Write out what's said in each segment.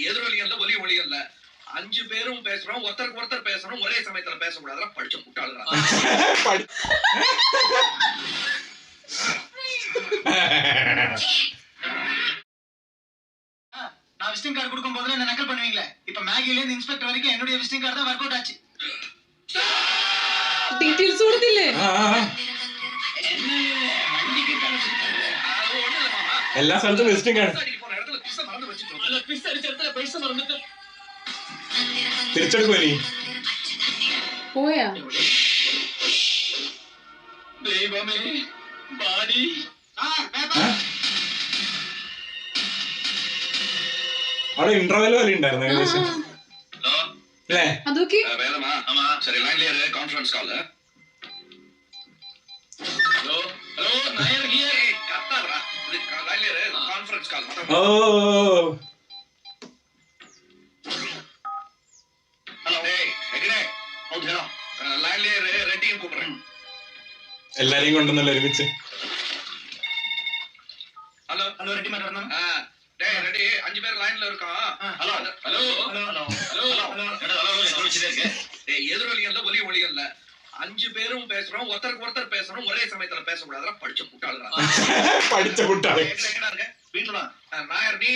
எதிரொலிகள்ல ஒலி ஒலிகள்ல 5 பேரும் பேசுறோம், ஒருத்தருக்கு ஒருத்தர் பேசணும், ஒரே சமயத்துல பேசக்கூடாது. படிச்ச முட்டாளுதான். நான் விசிட்டிங் கார்டு கொடுக்கும் போதுல என்ன நக்கல் பண்ணுவீங்களே, இப்ப மேகில இருந்து இன்ஸ்பெக்டர் வரைக்கும் என்னுடைய விசிட்டிங் கார்டு தான் வொர்க் அவுட் ஆச்சு. டீடைல்ஸ் கொடுத்தில்லே എല്ലാ സ്ഥലത്തും വിസിറ്റിംഗ് കാർഡ് തിരിച്ചെടുക്കുമോ നീ പോയാ ദൈവമേ ബാഡി അവിടെ ഇന്റർവെൽ വരെ ഉണ്ടായിരുന്നു ഏകദേശം അല്ലേ? അതൊക്കെ சரி லைன்ல இரு, conference call. Hello hello Nair here. கத்தாரா இது லைன்ல இரு, கான்ஃபரன்ஸ் கால். ഓ ஹலோ டேய் எங்கடே அவுட் ஹலோ லைன்ல இரு, ரெட்டியும் கூப்பிடுறேன். എല്ലാരെയും കൊണ്ടുവന്നല്ലോ ഒരുമിച്ച്. ஹலோ ஹலோ ரெட்டி மேடம் வரணும். டேய் ரெட்டி 5 பேர் லைன்ல இருக்கோம். Hello hello hello hello hello டேய் எதிரொலிகள்ல ஒலி ஒலிகள்ல 5 பேரும் பேசுறோம், ஒருத்தருக்கு ஒருத்தர் பேசணும், ஒரே சமயத்துல பேசக்கூடாது. படிச்ச முட்டாளுதான். പഠിച്ച കുട്ടാള്. எங்கடா இருக்க? வீட்ல தான். நாயர் நீ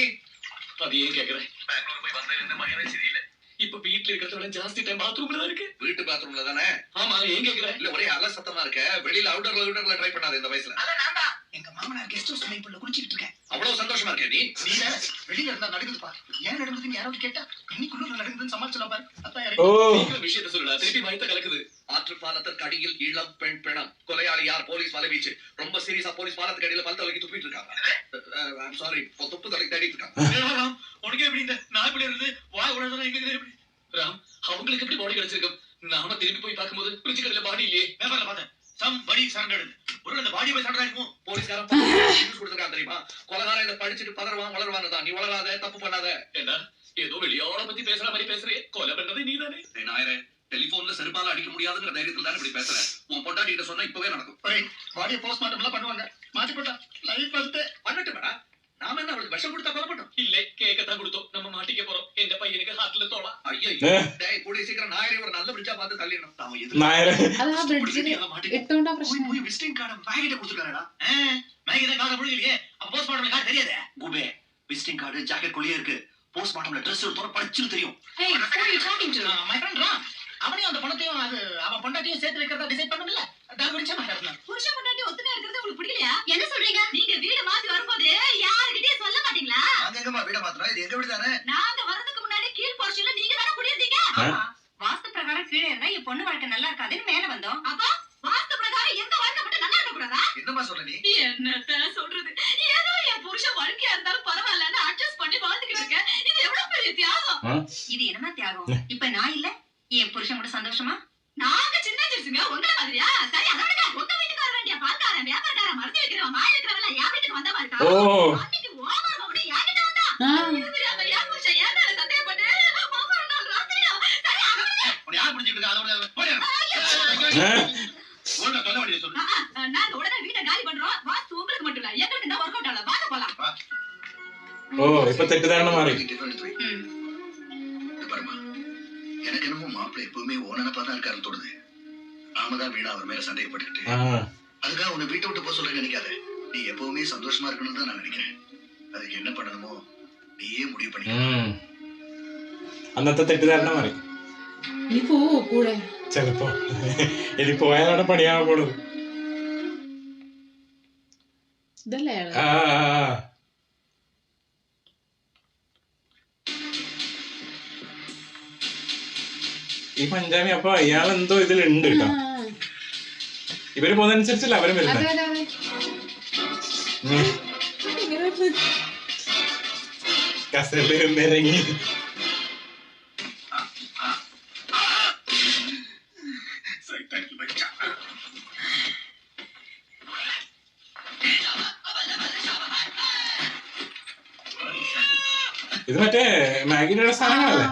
அது ஏன் கேக்குற? பெங்களூர் போய் வந்ததுல இருந்து மகனே சரியில்லை. இப்ப வீட்ல இருக்கிறத விட ஜாஸ்தி டைம் பாத்ரூம்ல தான் இருக்கு. வீட்டு பாத்ரூம்ல தானே? ஆமா ஏன் கேக்குற? இல்ல ஒரே அல சத்தமா இருக்க. வெளியில அவுட்டர்ல ட்ரை பண்ணாத இந்த வயசுல. அத நான்டா எங்க மாமனார் கெஸ்ட் ஹவுஸ் ஸ்விமிங் பூல்ல குளிச்சிட்டு இருக்கேன். அவ்வளவு சந்தோஷமா இருக்கே நீ? நீ வெளியில இருந்தா நடக்குது பாரு. ஏன் நடக்குதுன்னு யாராவது கேட்டா இன்னைக்குள்ள நடக்குதுன்னு சமாளிச்சலாம் பாரு. அப்பா யாரே விஷயத்தை சொல்லுடா. திருப்பி வயித்த கலக்குது. ஆற்று பாலத்திற்கு அடியில் இளம் பெண் பிணம். கொலையாளி யார்? போலீஸ் வலைவீச்சு. ரொம்ப சீரியஸா போலீஸ் பாலத்துக்கு அடியில பல் தலைக்கு துப்பிட்டு இருக்காங்க. ஐம் சாரி, துப்பு தலைக்கு தேடிட்டு இருக்காங்க. உனக்கு எப்படி இந்த நாய் பிள்ளை இருந்து வாய் உடனே எங்க எப்படி ராம் அவங்களுக்கு எப்படி பாடி கிடைச்சிருக்கும்? நாம திரும்பி போய் பார்க்கும்போது பிரிட்ஜ் கடையில பாடி இல்லையே. பேப்பர்ல பார்த்தேன் சம் படி சரண்டட். ஒரு அந்த பாடி போய் சரண்டா இருக்கும். போலீஸ்காரன் நியூஸ் கொடுத்திருக்கான் தெரியுமா? கொலைகாரன் இத படிச்சிட்டு பதறவான் வளருவானதான். நீ வளராத, தப்பு பண்ணாத. என்ன ஏதோ வெளியாள பத்தி பேசுற மாதிரி பேசுறே. கொலை பண்ணதே நீதானே? டேய் நாயரே, டெலிபோன்ல செருப்பால அடிக்க முடியாதுங்கற தைரியத்துல தான் இப்படி பேசுற. உன் பொண்டாட்டி கிட்ட சொன்னா இப்பவே நடக்கும். பாடியை போஸ்ட்மார்ட்டம்ல பண்ணுவாங்க. மாட்டி போட்டா லைஃப் வந்து பண்ணட்டும்டா. நாம என்ன அவளுக்கு விஷம் கொடுத்தா கொலை பண்ணோம்? இல்ல கேக்கத்தான் கொடுத்தோம். நம்ம மாட்டிக்க போறோம். எங்க பையனுக்கு ஹார்ட்ல தோளா. ஐயோ டேய் கூடி சீக்கிரம் நாயரே ஒரு நல்ல பிரிட்ஜா பார்த்து தள்ளிடணும். நாம எது നായരെ അതാ ബ്രിഡ്ജിന് ഇട്ടോണ്ടാ പ്രശ്നം. போய் விசிட்டிங் கார்டு மேகிட்ட கொடுத்துட்டாரடா. மேகிட்ட கார்டு புடிக்கலையே. அப்ப போஸ்ட்மார்ட்டம்ல கார்டு தெரியாதே. குபே விசிட்டிங் கார்டு ஜாக்கெட் குள்ளே இருக்கு. போஸ்ட்மார்ட்டம்ல Dress எடுத்தோட படிச்சு தெரியும். Hey, who are you talking to? My friend ரா. அவனையும் அந்த பணத்தையும் அது அவன் பொண்டாட்டியும் சேர்த்து வைக்கிறதா டிசைட் பண்ணல. டாகுரிச்சா மாட்டறனா. புருஷன் பொண்டாட்டி ஒத்துமையா இருக்கிறது உங்களுக்கு பிடிக்கலையா? என்ன சொல்றீங்க? நீங்க வீடு மாத்தி வரும்போது யார்கிட்டயும் சொல்ல மாட்டீங்களா? நாங்க எங்கமா வீட மாத்துறோம்? இது எங்க வீடு தானே? நாங்க வரதுக்கு முன்னாடி கீழ் போர்ஷன்ல நீங்க தான குடியிருந்தீங்க. வாஸ்து பிரகாரம் கீழே இருந்தா என் பொண்ணு வாழ்க்கை நல்லா இருக்காதுன்னு மேல வந்தோம். அப்ப வாஸ்து பிரகாரம் எங்க வாழ்க்கை மட்டும் நல்லா இருக்க கூடாதா? என்னமா சொல்ற நீ? என்னத்த சொல்றது? ஏதோ என் புருஷன் வாழ்க்கையா இருந்தாலும் பரவாயில்லன்னு அட்ஜஸ்ட் பண்ணி வாழ்ந்துகிட்டு இருக்கேன். இது எவ்வளவு பெரிய தியாகம். இது என்னமா தியாகம்? இப்ப நான் இல்ல என் புருஷன் கூட சந்தோஷமா? நாங்க சின்ன சிறுசுங்க உங்கள மாதிரியா? சரி அதோட உங்க வீட்டுக்கு வர வேண்டிய பால்காரன் வியாபாரக்காரன் மருந்து வைக்கிறவன் மாய வைக்கிறவன் என் வீட்டுக்கு வந்த மாதிரி இருக்கா? அன்னைக்கு ஓவர் மவுடி யார்கிட்ட வந்தா? இது தெரியாம என் புருஷன் ஏன் மேல சந்தேகப்பட்டு ஒவ்வொரு நாள் ராத்திரியா சரி அவனே உன்னை யார் பிடிச்சிட்டு இருக்கா? அதோட போடு. உன்னை சொல்ல வேண்டியது சொல்லு. நாங்க உடனே வீட்டை காலி பண்றோம். வாஸ்து உங்களுக்கு மட்டும் இல்ல எங்களுக்கு தான் வொர்க் அவுட் ஆகல. வாங்க போலாம். ഓ ഇപ്പൊ തെറ്റിദ്ധാരണ മാറി. எனக்கு என்னமோ மாப்பிள்ளை எப்பவுமே ஓனனப்பா தான் இருக்காருன்னு தோணுது. நாம தான் வீணா அவர் மேல சந்தேகப்பட்டுக்கிட்டு அதுக்காக உன்னை வீட்டை விட்டு போக சொல்ல நினைக்காத. நீ எப்பவுமே சந்தோஷமா இருக்கணும்னு தான் நான் நினைக்கிறேன். அதுக்கு என்ன பண்ணணுமோ நீயே முடிவு பண்ணிக்க. അന്നത്തെ തെറ്റിദ്ധാരണ മാറി. നീ പോവോ കൂടെ? ചിലപ്പോ ഇനി പോയാലാണ് പണിയാൻ പോണത്. ഇതല്ലേ ഈ പഞ്ചാബി അപ്പൊ ഇയാളെന്തോ ഇതിലുണ്ട് കേട്ടോ. ഇവര് പോകുന്നതനുസരിച്ചല്ല അവരും വരുന്നത്. കസേരയിൽ ഇറങ്ങി ഇത് മറ്റേ മാഗിയുടെ സാധനങ്ങളല്ലേ?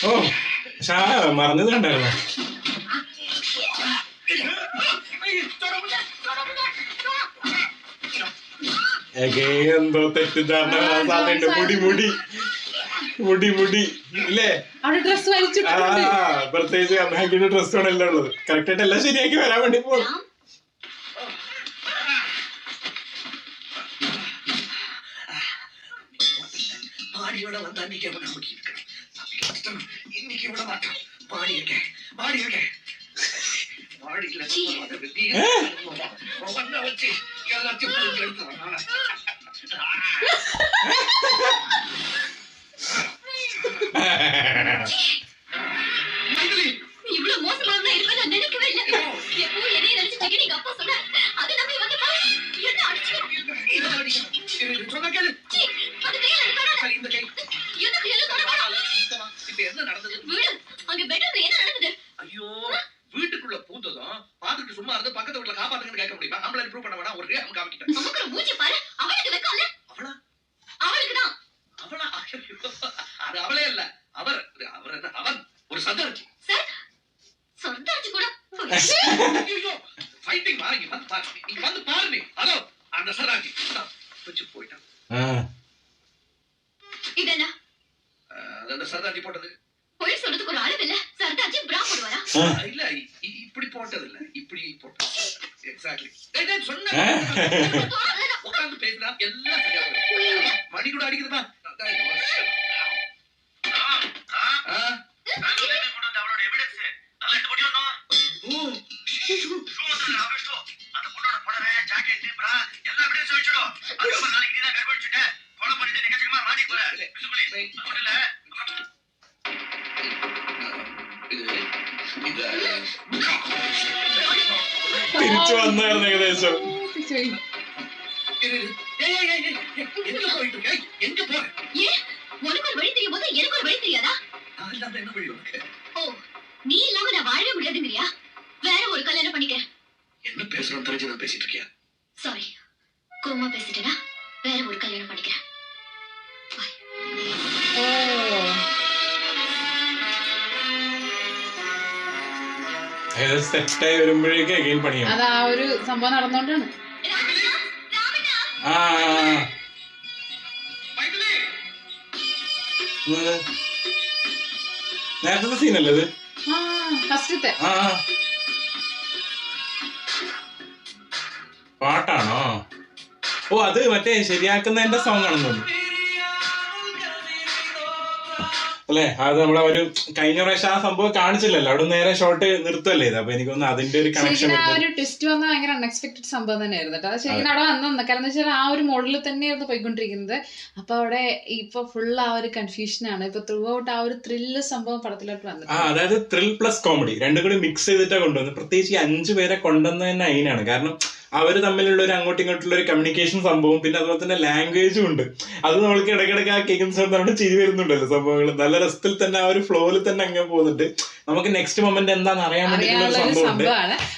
ഓ പക്ഷെ മറന്നത് കണ്ടായിരുന്നു. എന്തോ തെറ്റിദ്ധാരണ സാധ്യത. മുടി മുടി മുടി മുടി ഇല്ലേ? അവിടെ ഡ്രസ് വലിച്ചിട്ടുണ്ട്. പ്രത്യേകിച്ച് അമ്മയുടെ ഡ്രസ് ആണല്ലോ ഉള്ളത്. കറക്റ്റ് ആയിട്ട് എല്ലാം ശരിയാക്കി വരാൻ വേണ്ടി പോകും. பாடியோட வந்தா நீங்க நமக்கு இருக்கணும். இன்னைக்கு விட மாட்டோம். பாடியிருக்க பாடியிருக்க பாடிக்கல வச்சு எல்லாத்தையும் புரிஞ்சு எடுத்துறாங்க. இவ்வளவு மோசமானதா இருப்பேன் நான் நினைக்கவே இல்லை. எப்போ என்னைய நினைச்சிட்டு நீங்க அப்பா சொன்னார். அது நம்பி வந்து பாரு. என்ன அடிச்சு சொன்ன கேளு. அது கையில இருக்கணும். சரி இந்த கை எதுக்கு எல்லாம் தொடரணும்? இப்ப என்ன நடந்தது? வீடு அங்க பெட்ரூம்ல என்ன நடக்குது? ஐயோ வீட்டுக்குள்ள பூந்ததும் பாத்துட்டு சும்மா இருந்து பக்கத்து வீட்டுல காப்பாத்துங்கன்னு கேட்க முடியுமா? நம்மள இம்ப்ரூவ் பண்ண வேணா ஒரே அவங்க காமிக்கிட்டேன். நமக்கு மூஞ்சி பாரு. அவளுக்கு வெக்கம்ல? அவளா? அவளுக்கு தான். அவளா? அது அவளே இல்ல. அவர் என்ன அவன் ஒரு சர்தார்ஜி. சார் சொர்தார்ஜி கூட ஐயோ ஃபைட்டிங் வாங்கி வந்து பாரு. நீங்க வந்து பாரு நீ. ஹலோ அந்த சர்தார்ஜி வச்சு போயிட்டான். இதென்ன? அந்த சர்தார்ஜி போட்டது போய் சொல்றதுக்கு ஒரு அளவு இல்ல. சர்தார்ஜி பிரா போடுவாரா? இல்ல இப்படி போட்டது இல்ல, இப்படி போட்டது. எக்ஸாக்ட்லி. டேய் சொன்ன உட்கார்ந்து பேசினா எல்லாம் சரியா போயிடும். மணி கூட அடிக்குதுமா. அவளோட எவிடன்ஸ் நல்லா எடுத்து போட்டியோனோ. ஓ அந்த பொண்ணோட புடவை ஜாக்கெட் பிரா எல்லா எவிடன்ஸ் வச்சிடு. அதுக்கு நாளைக்கு நீ தான் கர்ப்படிச்சிட்ட கொலை பண்ணிட்டு நிக்கச்சக்கமா மாடி போற. பிசுபுலி அது இல்ல. തിരിച്ചു വന്നായിരുന്നു ഏകദേശം. எங்க போயிட்டு இருக்க? எங்க போற? ஏன் உனக்கு ஒரு வழி தெரியும் போது எனக்கு ஒரு வழி தெரியாதா? அதெல்லாம் என்ன வழி உனக்கு? ஓ நீ இல்லாம நான் வாழவே முடியாதுங்கறியா? வேற ஒரு கல்யாணம் பண்ணிக்கிறேன். என்ன பேசுறோம் தெரிஞ்சுதான் பேசிட்டு இருக்கியா? சாரி கோமா பேசிட்டேனா? வேற ஒரு கல்யாணம் பண்ணிக்கிறேன். സെറ്റായി വരുമ്പോഴേക്കും അഗൈൻ പണിയാണ്. അത് ആ ഒരു സംഭവം നടന്നോണ്ടാണ്. നേരത്തെ സീനല്ലേ ഇത്? ഫസ്റ്റത്തെ പാട്ടാണോ? ഓ അത് മറ്റേ ശരിയാക്കുന്നതിന്റെ സോങ് ആണെന്ന് തോന്നുന്നു അല്ലെ? അത് നമ്മളെ ഒരു കഴിഞ്ഞ പ്രാവശ്യം ആ സംഭവം കാണിച്ചില്ലല്ലോ, അവിടെ നേരെ ഷോട്ട് നിർത്തല്ലേ ഇത്. അപ്പൊ എനിക്ക് തോന്നുന്നു അതിന്റെ ഒരു കണക്ഷൻ. ആ ഒരു ട്വിസ്റ്റ് വന്ന ഭയങ്കര അൺഎക്സ്പെക്ടഡ് സംഭവം തന്നെയായിരുന്നു കേട്ടോ. അത് ശരിക്കും അവിടെ വന്നു. കാരണം എന്താ വെച്ചാൽ ആ ഒരു മോഡലിൽ തന്നെയായിരുന്നു പോയിക്കൊണ്ടിരിക്കുന്നത്. അപ്പൊ അവിടെ ഇപ്പൊ ഫുൾ ആ ഒരു കൺഫ്യൂഷനാണ്. ഇപ്പൊ ത്രൂ ഔട്ട് ആ ഒരു ത്രില്ല് സംഭവം പടത്തിലോട്ട് വന്നത്. അതായത് ത്രിൽ പ്ലസ് കോമഡി രണ്ടും കൂടി മിക്സ് ചെയ്തിട്ടാണ് കൊണ്ടുവന്നത്. പ്രത്യേകിച്ച് ഈ 5 പേരെ കൊണ്ടുവന്നത് തന്നെ അതിനാണ്. കാരണം അവര് തമ്മിലുള്ള ഒരു അങ്ങോട്ടും ഇങ്ങോട്ടുള്ള ഒരു കമ്മ്യൂണിക്കേഷൻ സംഭവം, പിന്നെ അതുപോലെ തന്നെ ലാംഗ്വേജും ഉണ്ട്. അത് നമ്മൾക്ക് ഇടയ്ക്കിടയ്ക്ക് ആ കേൾക്കുന്ന സമയത്ത് നമ്മുടെ ചിരി വരുന്നുണ്ടല്ലോ സംഭവങ്ങൾ. നല്ല രസത്തിൽ തന്നെ ആ ഒരു ഫ്ലോയിൽ തന്നെ അങ്ങനെ പോകുന്നുണ്ട്. നമുക്ക് നെക്സ്റ്റ് മൊമെന്റ് എന്താണെന്ന് അറിയാൻ വേണ്ടിയിട്ടുള്ള ഒരു സംഭവമുണ്ട്.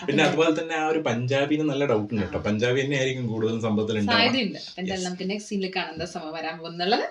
പിന്നെ അതുപോലെ തന്നെ ആ ഒരു പഞ്ചാബിന് നല്ല ഡൗട്ട് ഉണ്ട് കേട്ടോ. പഞ്ചാബി തന്നെ ആയിരിക്കും കൂടുതലും സംഭവത്തിൽ ഉണ്ടാവുക. സാധ്യതയുണ്ട്. എന്തായാലും നമുക്ക് നെക്സ്റ്റ് സീനിൽ കാണാൻ എന്താ സംഭവം വരാൻ പോകുന്നുള്ളത്.